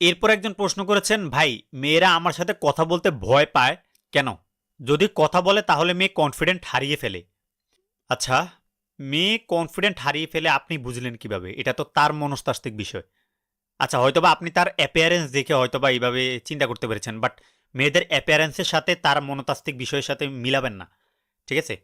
এরপর একজন প্রশ্ন করেছেন, ভাই মেয়েরা আমার সাথে কথা বলতে ভয় পায় কেন? যদি কথা বলে তাহলে মেয়ে কনফিডেন্ট হারিয়ে ফেলে। আচ্ছা, মেয়ে কনফিডেন্ট হারিয়ে ফেলে আপনি বুঝলেন কিভাবে? এটা তো তার মনস্তাত্ত্বিক বিষয়। আচ্ছা, হয়তোবা আপনি তার অ্যাপিয়ারেন্স দেখে হয়তোবা এইভাবে চিন্তা করতে পেরেছেন, বাট মেয়েদের অ্যাপিয়ারেন্সের সাথে তার মনস্তাত্ত্বিক বিষয়ের সাথে মিলাবেন না। ঠিক আছে?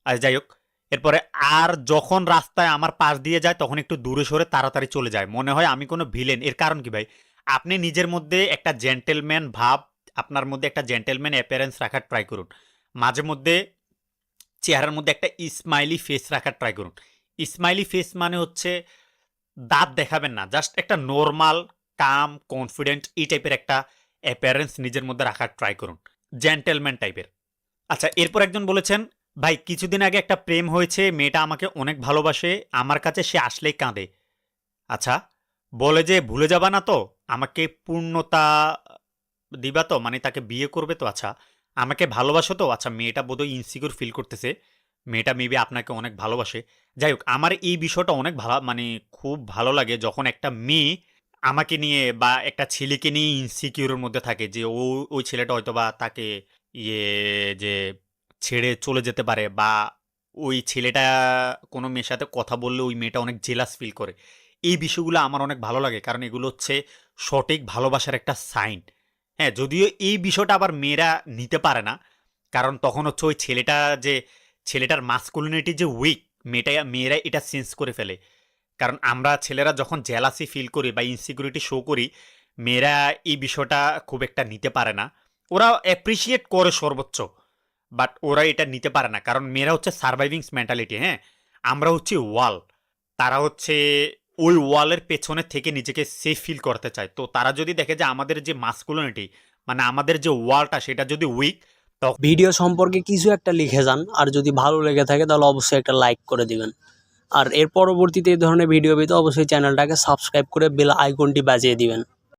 আর যাই হোক, এরপরে আর যখন রাস্তায় আমার পাশ দিয়ে যায় তখন একটু দূরে সরে তাড়াতাড়ি চলে যায়, মনে হয় আমি কোনো ভিলেন। এর কারণ কি ভাই? আপনি নিজের মধ্যে একটা জেন্টেলম্যান ভাব, আপনার মধ্যে একটা জেন্টেলম্যান অ্যাপিয়ারেন্স রাখার ট্রাই করুন। মাঝে মধ্যে চেহারার মধ্যে একটা স্মাইলি ফেস রাখার ট্রাই করুন। স্মাইলি ফেস মানে হচ্ছে দাঁত দেখাবেন না, জাস্ট একটা নর্মাল কাম কনফিডেন্ট এই টাইপের একটা অ্যাপিয়ারেন্স নিজের মধ্যে রাখার ট্রাই করুন, জেন্টেলম্যান টাইপের। আচ্ছা, এরপর একজন বলেছেন, ভাই কিছুদিন আগে একটা প্রেম হয়েছে, মেয়েটা আমাকে অনেক ভালোবাসে, আমার কাছে সে আসলেই কাঁদে। আচ্ছা, বলে যে ভুলে যাবা না তো, আমাকে পূর্ণতা দিবা তো, মানে তাকে বিয়ে করবে তো। আচ্ছা, আমাকে ভালোবাসো তো। আচ্ছা, মেয়েটা বোধহয় ইনসিকিউর ফিল করতেছে, মেয়েটা মেবি আপনাকে অনেক ভালোবাসে। যাই হোক, আমার এই বিষয়টা অনেক ভালো, মানে খুব ভালো লাগে যখন একটা মেয়ে আমাকে নিয়ে বা একটা ছেলেকে নিয়ে ইনসিকিউরের মধ্যে থাকে যে ওই ছেলেটা হয়তোবা তাকে ইয়ে যে ছেড়ে চলে যেতে পারে, বা ওই ছেলেটা কোনো মেয়ের সাথে কথা বললে ওই মেয়েটা অনেক জেলাস ফিল করে। এই বিষয়গুলো আমার অনেক ভালো লাগে, কারণ এগুলো হচ্ছে সঠিক ভালোবাসার একটা সাইন। হ্যাঁ, যদিও এই বিষয়টা আবার মেয়েরা নিতে পারে না, কারণ তখন হচ্ছে ওই ছেলেটা যে ছেলেটার মাস্কুলিনিটি যে উইক, মেয়েরা এটা সেন্স করে ফেলে। কারণ আমরা ছেলেরা যখন জেলাসি ফিল করি বা ইনসিকিউরিটি শো করি, মেয়েরা এই বিষয়টা খুব একটা নিতে পারে না। ওরা অ্যাপ্রিসিয়েট করে সর্বোচ্চ, বাট ওরা এটা নিতে পারে না, কারণ মেয়েরা হচ্ছে সার্ভাইভিংস মেন্টালিটি। হ্যাঁ, আমরা হচ্ছে ওয়াল, তারা হচ্ছে ওই ওয়ালের পেছনে থেকে নিজেকে সেফ ফিল করতে চায়। তো তারা যদি দেখে যে আমাদের যে মাস্কুলিনিটি, মানে আমাদের যে ওয়ালটা সেটা যদি উইক, তখন ভিডিও সম্পর্কে কিছু একটা লিখে যান, আর যদি ভালো লেগে থাকে তাহলে অবশ্যই একটা লাইক করে দিবেন। আর এর পরবর্তীতে এই ধরনের ভিডিও পেতে অবশ্যই চ্যানেলটাকে সাবস্ক্রাইব করে বেল আইকনটি বাজিয়ে দিবেন।